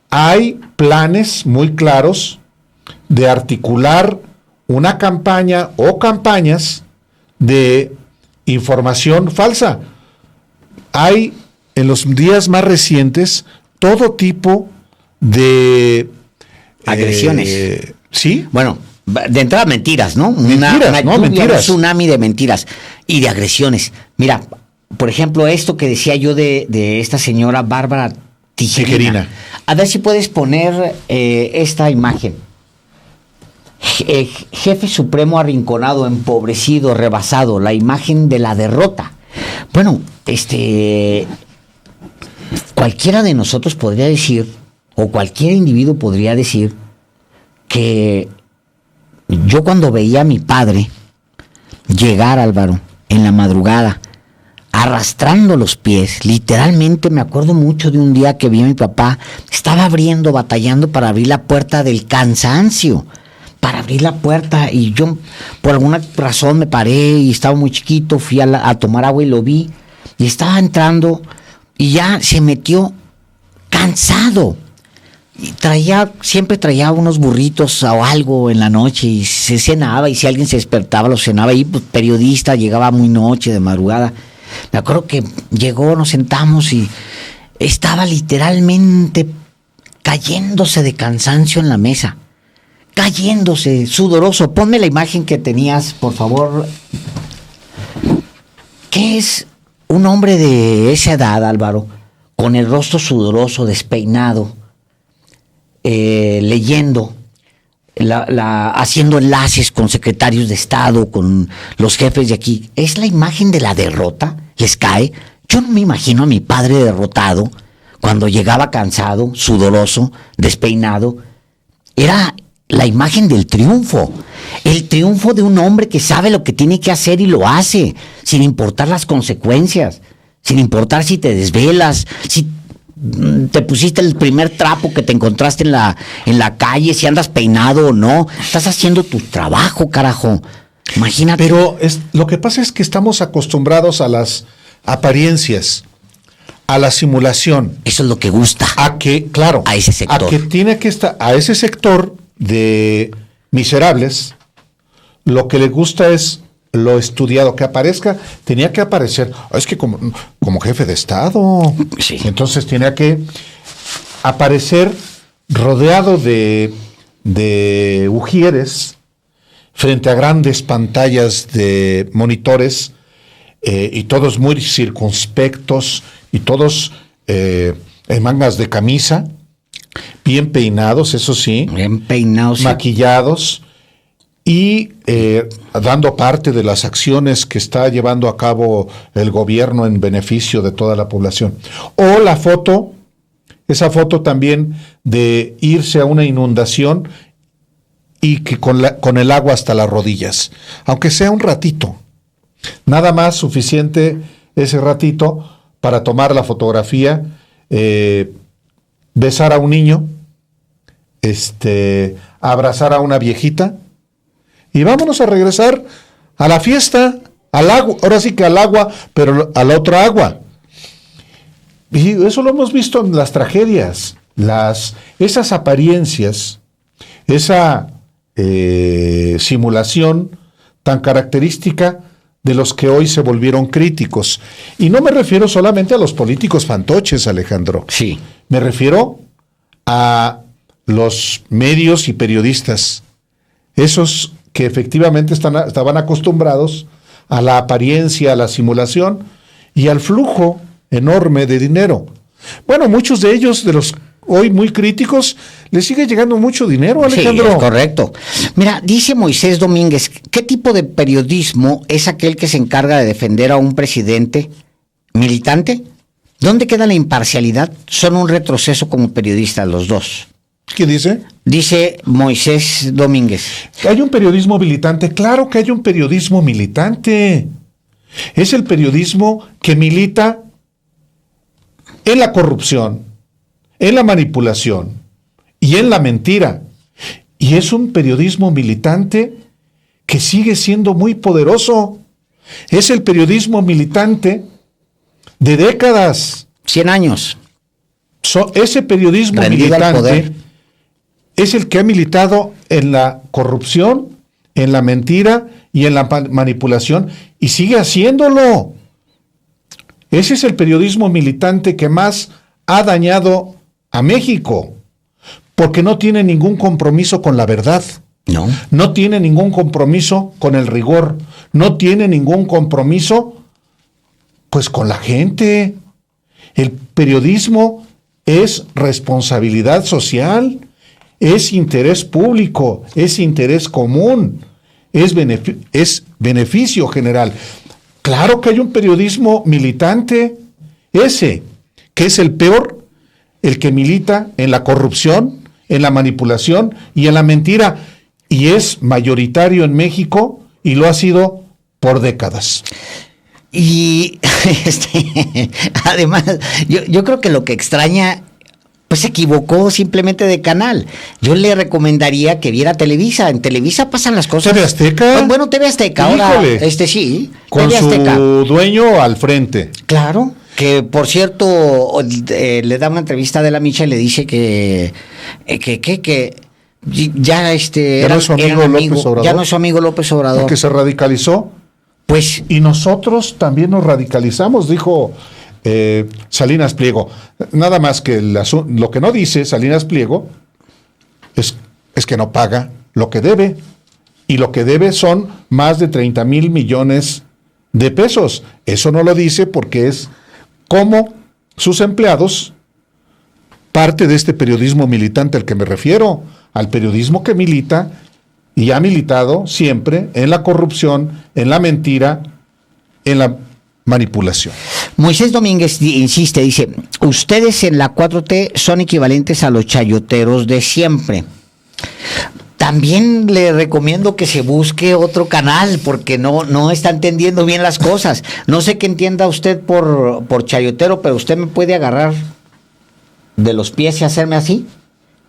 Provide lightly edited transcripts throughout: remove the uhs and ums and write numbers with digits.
hay planes muy claros de articular una campaña o campañas de información falsa. Hay en los días más recientes todo tipo de agresiones. ¿Sí? Bueno, de entrada mentiras, ¿no? Mentiras, un tsunami de mentiras y de agresiones. Mira, por ejemplo, esto que decía yo de esta señora Bárbara Tijerina. A ver si puedes poner esta imagen. Jefe supremo arrinconado, empobrecido, rebasado, la imagen de la derrota. Bueno, cualquiera de nosotros podría decir, o cualquier individuo podría decir, que yo cuando veía a mi padre llegar, Álvaro, en la madrugada, arrastrando los pies, literalmente me acuerdo mucho de un día que vi a mi papá, estaba batallando para abrir la puerta del cansancio, para abrir la puerta, y yo por alguna razón me paré y estaba muy chiquito, fui a tomar agua y lo vi, y estaba entrando y ya se metió cansado. Y siempre traía unos burritos o algo en la noche y se cenaba, y si alguien se despertaba lo cenaba, y pues, periodista, llegaba muy noche, de madrugada. Me acuerdo que llegó, nos sentamos y estaba literalmente cayéndose de cansancio en la mesa, cayéndose, sudoroso. Ponme la imagen que tenías, por favor. ¿Qué es un hombre de esa edad, Álvaro, con el rostro sudoroso, despeinado, leyendo, haciendo enlaces con secretarios de Estado, con los jefes de aquí? ¿Es la imagen de la derrota? ¿Les cae? Yo no me imagino a mi padre derrotado cuando llegaba cansado, sudoroso, despeinado. Era la imagen del triunfo, el triunfo de un hombre que sabe lo que tiene que hacer y lo hace, sin importar las consecuencias, sin importar si te desvelas, si te pusiste el primer trapo que te encontraste en la calle, si andas peinado o no. Estás haciendo tu trabajo, carajo. Imagínate. Pero lo que pasa es que estamos acostumbrados a las apariencias, a la simulación. Eso es lo que gusta. A que, claro, a ese sector. A que tiene que estar, a ese sector de miserables, lo que le gusta es lo estudiado, que aparezca, tenía que aparecer, es que como jefe de Estado, sí. Entonces tenía que aparecer rodeado de ujieres frente a grandes pantallas de monitores, y todos muy circunspectos y todos en mangas de camisa, bien peinados, eso sí, bien peinados, maquillados, y dando parte de las acciones que está llevando a cabo el gobierno en beneficio de toda la población. O la foto, esa foto también de irse a una inundación y que con el agua hasta las rodillas, aunque sea un ratito, nada más suficiente ese ratito para tomar la fotografía, besar a un niño, abrazar a una viejita, y vámonos a regresar a la fiesta, al agua, ahora sí que al agua, pero a la otra agua. Y eso lo hemos visto en las tragedias, esas apariencias, esa simulación tan característica de los que hoy se volvieron críticos. Y no me refiero solamente a los políticos fantoches, Alejandro. Sí. Me refiero a los medios y periodistas, esos que efectivamente estaban acostumbrados a la apariencia, a la simulación y al flujo enorme de dinero. Bueno, muchos de ellos, de los hoy muy críticos, les sigue llegando mucho dinero, Alejandro. Sí, es correcto. Mira, dice Moisés Domínguez, ¿qué tipo de periodismo es aquel que se encarga de defender a un presidente militante? ¿Dónde queda la imparcialidad? Son un retroceso como periodistas los dos. ¿Qué dice? Dice Moisés Domínguez. ¿Hay un periodismo militante? Claro que hay un periodismo militante. Es el periodismo que milita en la corrupción, en la manipulación y en la mentira. Y es un periodismo militante que sigue siendo muy poderoso. Es el periodismo militante de décadas. 100 años. ese periodismo rendido al militante poder. es el que ha militado en la corrupción, en la mentira y en la manipulación, y sigue haciéndolo. Ese es el periodismo militante que más ha dañado a México, porque no tiene ningún compromiso con la verdad. No tiene ningún compromiso con el rigor, no tiene ningún compromiso pues con la gente. El periodismo es responsabilidad social, es interés público, es interés común, es beneficio general. Claro que hay un periodismo militante, ese, que es el peor, el que milita en la corrupción, en la manipulación y en la mentira, y es mayoritario en México y lo ha sido por décadas. Y además, yo creo que lo que extraña, pues se equivocó simplemente de canal. Yo le recomendaría que viera Televisa. En Televisa pasan las cosas. ¿TV Azteca? Bueno, TV Azteca. Híjole. Ahora, sí. Con TV Azteca. Su dueño al frente. Claro. Que por cierto, le da una entrevista de la Micha y le dice que ya ya no es su amigo López Obrador. Ya no es su amigo López Obrador. Porque se radicalizó. Pues. Y nosotros también nos radicalizamos, dijo Salinas Pliego. Nada más que lo que no dice Salinas Pliego es que no paga lo que debe. Y lo que debe son más de 30,000 millones de pesos. Eso no lo dice porque es como sus empleados, parte de este periodismo militante al que me refiero, al periodismo que milita y ha militado siempre en la corrupción, en la mentira, en la manipulación. Moisés Domínguez insiste, dice, ustedes en la 4T son equivalentes a los chayoteros de siempre. También le recomiendo que se busque otro canal porque no está entendiendo bien las cosas. No sé qué entienda usted por chayotero, pero usted me puede agarrar de los pies y hacerme así.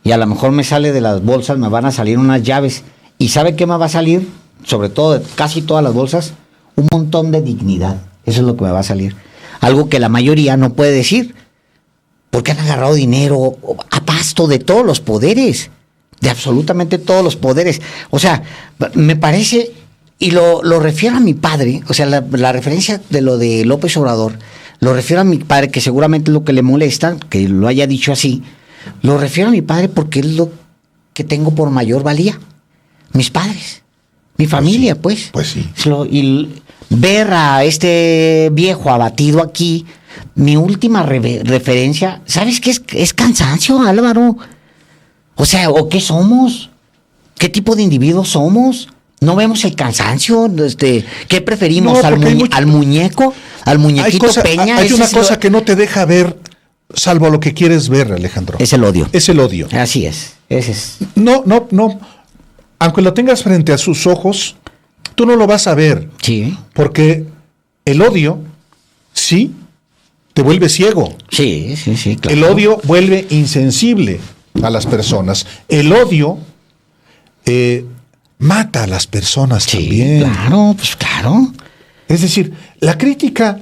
Y a lo mejor me sale de las bolsas, me van a salir unas llaves. ¿Y sabe qué me va a salir? Sobre todo de casi todas las bolsas, un montón de dignidad. Eso es lo que me va a salir. Algo que la mayoría no puede decir. Porque han agarrado dinero a pasto de todos los poderes. De absolutamente todos los poderes. O sea, me parece, y lo refiero a mi padre, o sea, la referencia de lo de López Obrador, lo refiero a mi padre, que seguramente es lo que le molesta, que lo haya dicho así, lo refiero a mi padre porque es lo que tengo por mayor valía. Mis padres, mi familia, pues. Pues sí. Y ver a este viejo abatido aquí, mi última referencia, ¿sabes qué es cansancio, Álvaro? O sea, ¿o qué somos? ¿Qué tipo de individuos somos? ¿No vemos el cansancio? ¿Qué preferimos? ¿Al muñeco? ¿Al muñequito Peña? Hay una cosa que no te deja ver, salvo lo que quieres ver, Alejandro. Es el odio. Es el odio. Así es. Ese es. No. Aunque lo tengas frente a sus ojos, tú no lo vas a ver. Sí. Porque el odio, sí, te vuelve ciego. Sí, claro. El odio vuelve insensible a las personas. El odio mata a las personas también. Claro, pues claro. Es decir, la crítica,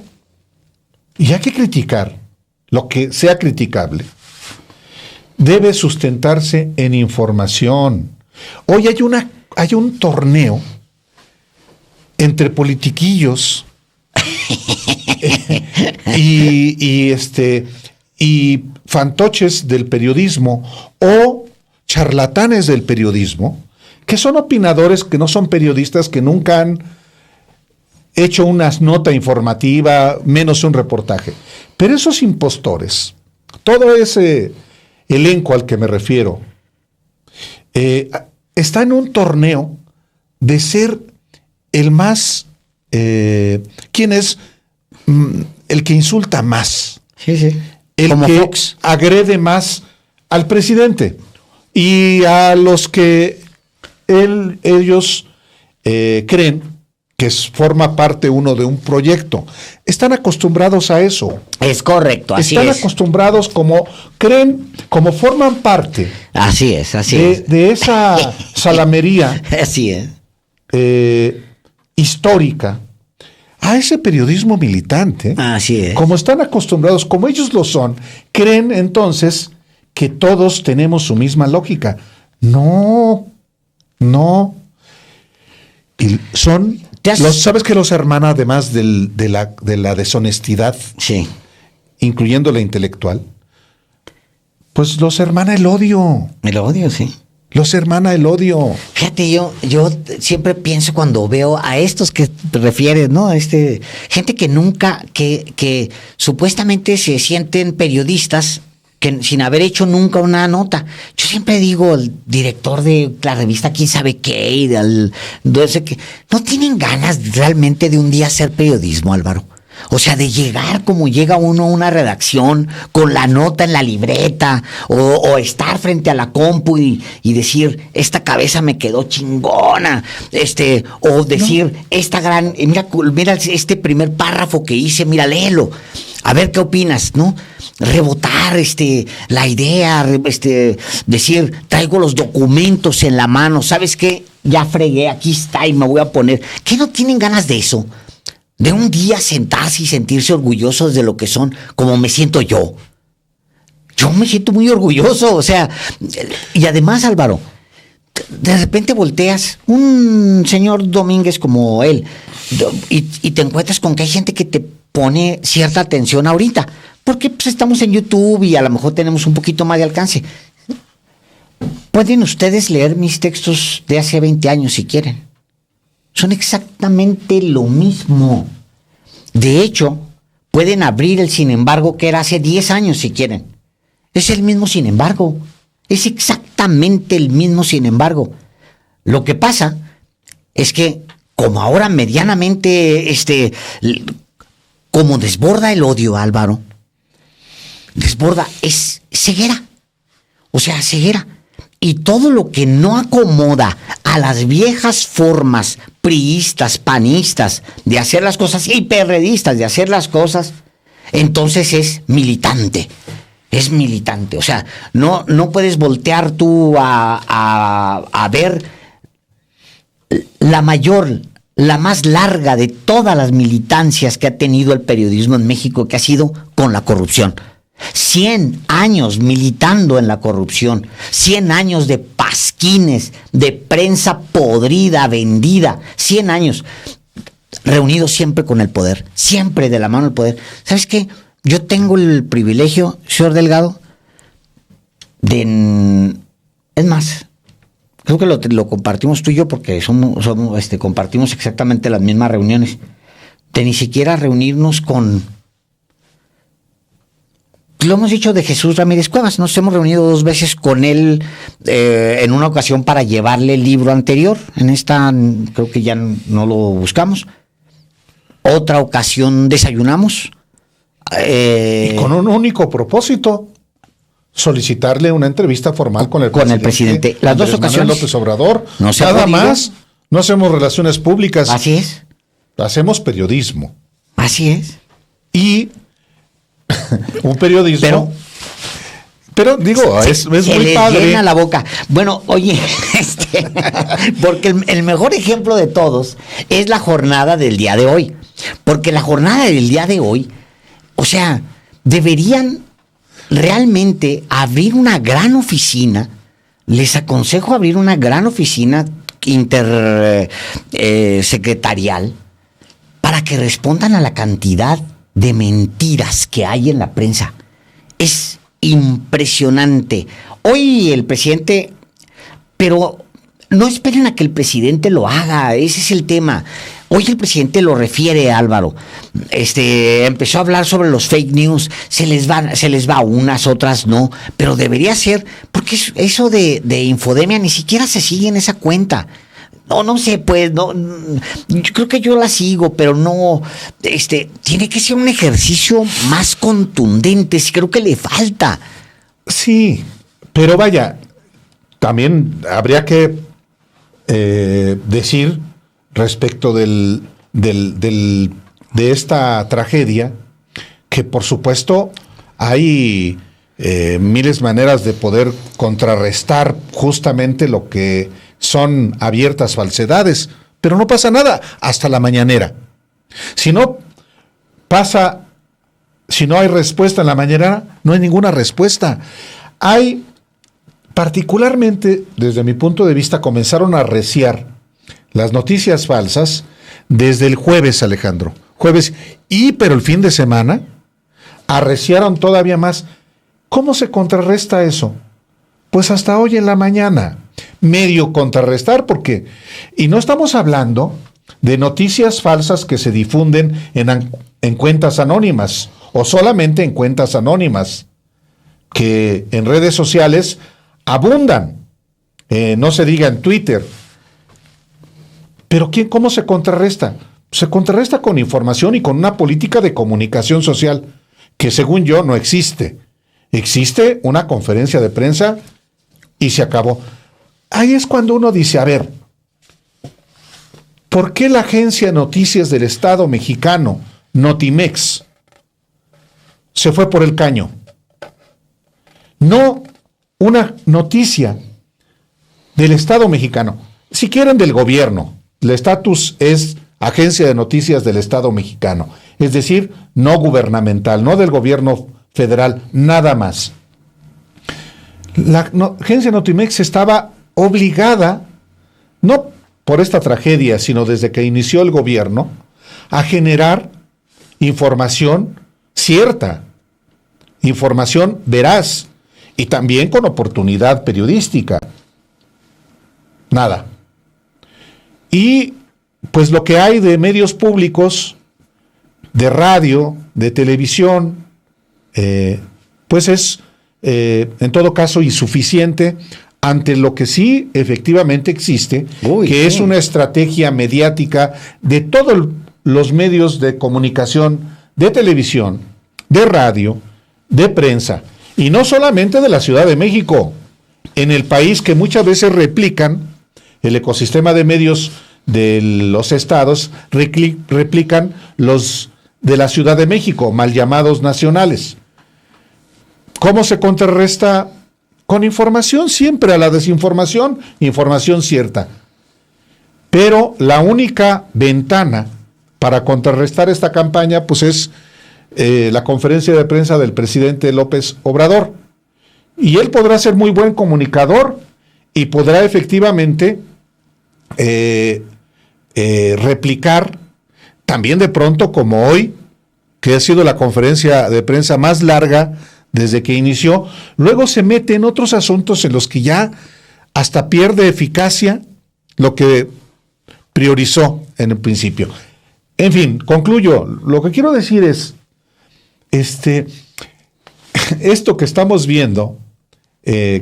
y hay que criticar lo que sea criticable, debe sustentarse en información. Hoy hay un torneo entre politiquillos y fantoches del periodismo o charlatanes del periodismo, que son opinadores, que no son periodistas, que nunca han hecho una nota informativa, menos un reportaje. Pero esos impostores, todo ese elenco al que me refiero, está en un torneo de ser el más... ¿quién es el que insulta más? Sí. El como que Fox agrede más al presidente y a los que ellos creen que forma parte uno de un proyecto. Están acostumbrados a eso. Es correcto, así es. Están acostumbrados, como creen, como forman parte. Así es. De esa salamería. Así es. Histórica, a ese periodismo militante. Así es. Como están acostumbrados, como ellos lo son, creen entonces que todos tenemos su misma lógica. No. Y son, ¿sabes que los hermana además de la deshonestidad? Sí. Incluyendo la intelectual, pues los hermana el odio. El odio, sí. Los hermana el odio. Fíjate, yo siempre pienso cuando veo a estos que te refieres, ¿no? Gente que nunca, que supuestamente se sienten periodistas, que sin haber hecho nunca una nota. Yo siempre digo, el director de la revista quién sabe qué, y no tienen ganas realmente de un día hacer periodismo, Álvaro. O sea, de llegar como llega uno a una redacción con la nota en la libreta o estar frente a la compu y decir, esta cabeza me quedó chingona, o decir, esta gran, mira este primer párrafo que hice, mira, léelo, a ver qué opinas, ¿no? Rebotar la idea, decir, traigo los documentos en la mano, ¿sabes qué? Ya fregué, aquí está y me voy a poner. ¿Qué no tienen ganas de eso? De un día sentarse y sentirse orgullosos de lo que son, como me siento yo. Yo me siento muy orgulloso, o sea, y además, Álvaro, de repente volteas, un señor Domínguez como él, y te encuentras con que hay gente que te pone cierta atención ahorita, porque pues estamos en YouTube y a lo mejor tenemos un poquito más de alcance. Pueden ustedes leer mis textos de hace 20 años si quieren. Son exactamente lo mismo. De hecho, pueden abrir el sin embargo que era hace 10 años si quieren. Es el mismo sin embargo. Es exactamente el mismo sin embargo. Lo que pasa es que como ahora medianamente, como desborda el odio, Álvaro, desborda, es ceguera. O sea, ceguera. Y todo lo que no acomoda a las viejas formas priistas, panistas de hacer las cosas y perredistas de hacer las cosas, entonces es militante. Es militante. O sea, no puedes voltear tú a ver la mayor, la más larga de todas las militancias que ha tenido el periodismo en México, que ha sido con la corrupción. 100 años militando en la corrupción, 100 años de pasquines, de prensa podrida, vendida, 100 años reunidos siempre con el poder, siempre de la mano del poder. ¿Sabes qué? Yo tengo el privilegio, señor Delgado, es más, creo que lo compartimos tú y yo porque compartimos exactamente las mismas reuniones, de ni siquiera reunirnos con... Lo hemos dicho de Jesús Ramírez Cuevas, nos hemos reunido 2 veces con él en una ocasión para llevarle el libro anterior, en esta creo que ya no lo buscamos, otra ocasión desayunamos. Y con un único propósito, solicitarle una entrevista formal con el presidente. Las Andrés 2 ocasiones. Manuel López Obrador, No se nada más, no hacemos relaciones públicas. Así es. Hacemos periodismo. Así es. Y un periodismo. Pero digo, es muy padre. Llena la boca. Bueno, oye, porque el mejor ejemplo de todos es la jornada del día de hoy. Porque la jornada del día de hoy, o sea, deberían realmente abrir una gran oficina. Les aconsejo abrir una gran oficina secretarial para que respondan a la cantidad de mentiras que hay en la prensa. Es impresionante. Hoy el presidente, pero no esperen a que el presidente lo haga, ese es el tema. Hoy el presidente lo refiere, Álvaro. Empezó a hablar sobre los fake news, se les va unas, otras no, pero debería ser, porque eso de Infodemia ni siquiera se sigue en esa cuenta. No sé, pues, no, yo creo que yo la sigo, pero no, tiene que ser un ejercicio más contundente, sí, creo que le falta. Sí, pero vaya, también habría que decir respecto de esta tragedia, que por supuesto hay miles de maneras de poder contrarrestar justamente lo que son abiertas falsedades, pero no pasa nada hasta la mañanera. Si no hay respuesta en la mañana, no hay ninguna respuesta. Particularmente, desde mi punto de vista, comenzaron a arreciar las noticias falsas desde el jueves, Alejandro. Pero el fin de semana arreciaron todavía más. ¿Cómo se contrarresta eso? Pues hasta hoy en la mañana. Medio contrarrestar, y no estamos hablando de noticias falsas que se difunden en cuentas anónimas, o solamente en cuentas anónimas, que en redes sociales abundan, no se diga en Twitter. Pero ¿cómo se contrarresta? Se contrarresta con información y con una política de comunicación social que, según yo, no existe. Existe una conferencia de prensa y se acabó. Ahí es cuando uno dice, a ver, ¿por qué la agencia de noticias del Estado mexicano, Notimex, se fue por el caño? No una noticia del Estado mexicano, si quieren del gobierno. El estatus es Agencia de Noticias del Estado mexicano, es decir, no gubernamental, no del gobierno federal, nada más. La agencia Notimex estaba obligada, no por esta tragedia, sino desde que inició el gobierno, a generar información cierta, información veraz y también con oportunidad periodística. Nada. Y pues lo que hay de medios públicos, de radio, de televisión, pues es en todo caso insuficiente ante lo que sí efectivamente existe, que es una estrategia mediática de todos los medios de comunicación, de televisión, de radio, de prensa, y no solamente de la Ciudad de México, en el país, que muchas veces replican el ecosistema de medios de los estados, replican los de la Ciudad de México, mal llamados nacionales. ¿Cómo se contrarresta? Con información siempre a la desinformación, información cierta. Pero la única ventana para contrarrestar esta campaña, pues es la conferencia de prensa del presidente López Obrador. Y él podrá ser muy buen comunicador y podrá efectivamente replicar también de pronto, como hoy, que ha sido la conferencia de prensa más larga desde que inició. Luego se mete en otros asuntos en los que ya hasta pierde eficacia lo que priorizó en el principio. En fin, concluyo. Lo que quiero decir es, esto que estamos viendo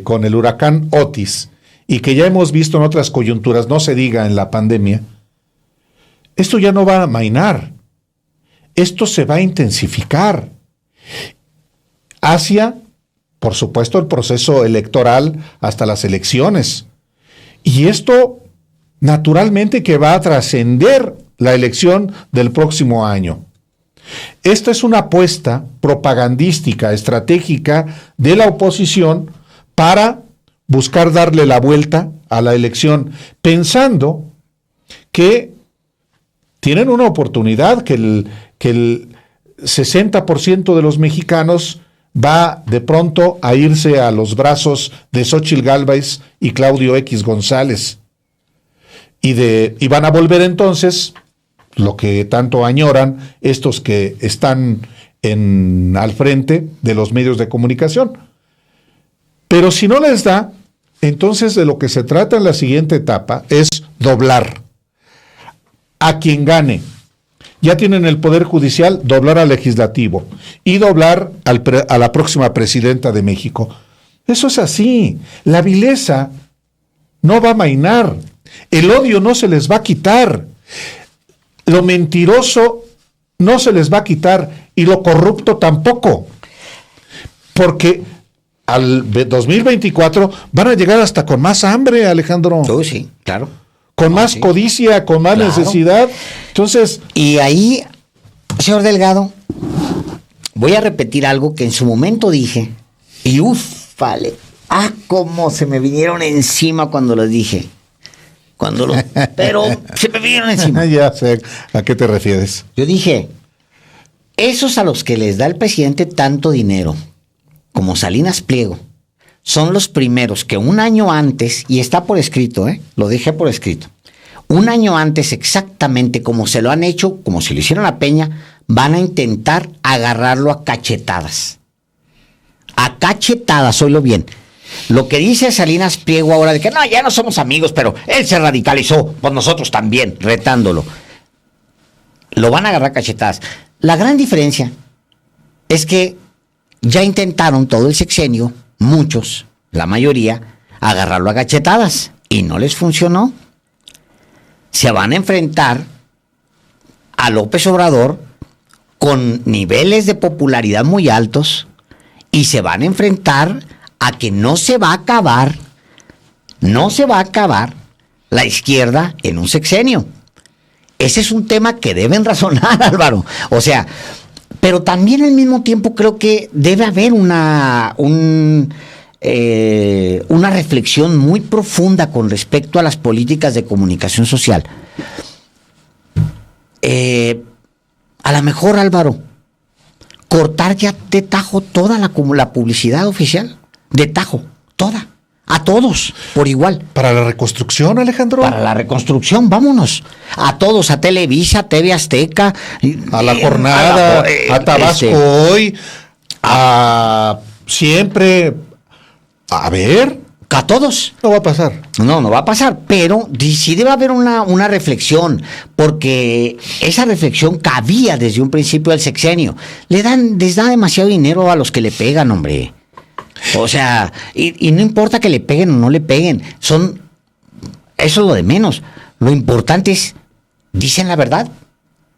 con el huracán Otis, y que ya hemos visto en otras coyunturas, no se diga en la pandemia, esto ya no va a amainar, esto se va a intensificar hacia, por supuesto, el proceso electoral hasta las elecciones. Y esto, naturalmente, que va a trascender la elección del próximo año. Esta es una apuesta propagandística, estratégica de la oposición para buscar darle la vuelta a la elección, pensando que tienen una oportunidad, que el 60% de los mexicanos va de pronto a irse a los brazos de Xóchitl Gálvez y Claudio X González. Y van a volver entonces, lo que tanto añoran estos que están al frente de los medios de comunicación. Pero si no les da, entonces de lo que se trata en la siguiente etapa es doblar a quien gane. Ya tienen el Poder Judicial, doblar al Legislativo y doblar a la próxima presidenta de México. Eso es así. La vileza no va a amainar. El odio no se les va a quitar. Lo mentiroso no se les va a quitar y lo corrupto tampoco. Porque al 2024 van a llegar hasta con más hambre, Alejandro. Sí, claro. Con más codicia, con más necesidad. Entonces. Y ahí, señor Delgado, voy a repetir algo que en su momento dije. Y cómo se me vinieron encima cuando lo dije. Pero se me vinieron encima. Ya sé a qué te refieres. Yo dije, esos a los que les da el presidente tanto dinero, como Salinas Pliego, son los primeros que un año antes, y está por escrito, lo dejé por escrito, un año antes exactamente como se lo han hecho, como se lo hicieron a Peña, van a intentar agarrarlo a cachetadas. A cachetadas, oílo bien. Lo que dice Salinas Pliego ahora de que no, ya no somos amigos, pero él se radicalizó, pues nosotros también, retándolo. Lo van a agarrar a cachetadas. La gran diferencia es que ya intentaron todo el sexenio, muchos, la mayoría, agarrarlo a cachetadas y no les funcionó. Se van a enfrentar a López Obrador con niveles de popularidad muy altos y se van a enfrentar a que no se va a acabar la izquierda en un sexenio. Ese es un tema que deben razonar, Álvaro. O sea, pero también al mismo tiempo creo que debe haber una reflexión muy profunda con respecto a las políticas de comunicación social. A lo mejor, Álvaro, cortar ya de tajo toda la publicidad oficial. De tajo, toda. A todos, por igual. ¿Para la reconstrucción, Alejandro? Para la reconstrucción, vámonos. A todos, a Televisa, TV Azteca. A La Jornada, a Tabasco Hoy, a Siempre. A ver. A todos. No va a pasar. No va a pasar, pero sí debe haber una reflexión, porque esa reflexión cabía desde un principio del sexenio. Les da demasiado dinero a los que le pegan, hombre. O sea, y no importa que le peguen o no le peguen, eso es lo de menos. Lo importante es, dicen la verdad,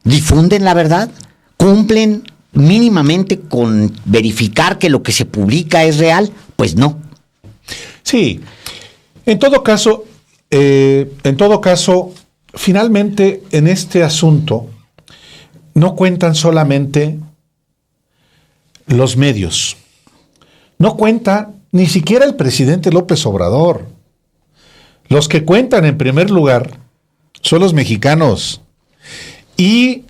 difunden la verdad, cumplen mínimamente con verificar que lo que se publica es real. Pues no. Sí, en todo caso, finalmente en este asunto no cuentan solamente los medios, no cuenta ni siquiera el presidente López Obrador. Los que cuentan en primer lugar son los mexicanos. Y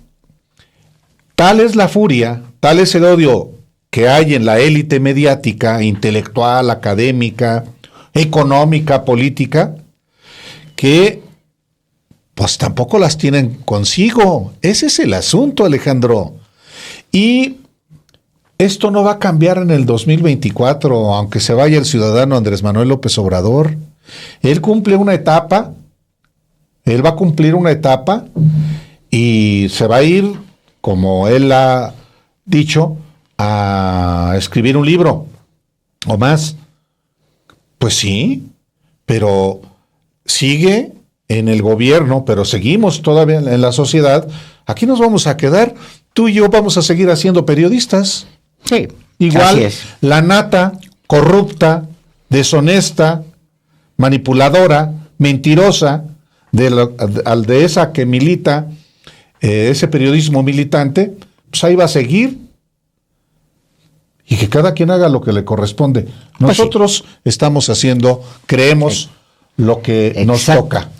tal es la furia, tal es el odio que hay en la élite mediática, intelectual, académica, económica, política, que pues tampoco las tienen consigo. Ese es el asunto, Alejandro. Y esto no va a cambiar en el 2024, aunque se vaya el ciudadano Andrés Manuel López Obrador. Él cumple una etapa, él va a cumplir una etapa y se va a ir, como él ha dicho, a escribir un libro o más. Pues sí, pero sigue en el gobierno, pero seguimos todavía en la sociedad. Aquí nos vamos a quedar, tú y yo vamos a seguir haciendo periodistas. Sí, igual la nata, corrupta, deshonesta, manipuladora, mentirosa, de esa que milita, ese periodismo militante, pues ahí va a seguir. Y que cada quien haga lo que le corresponde. Nosotros estamos haciendo, creemos, lo que nos toca.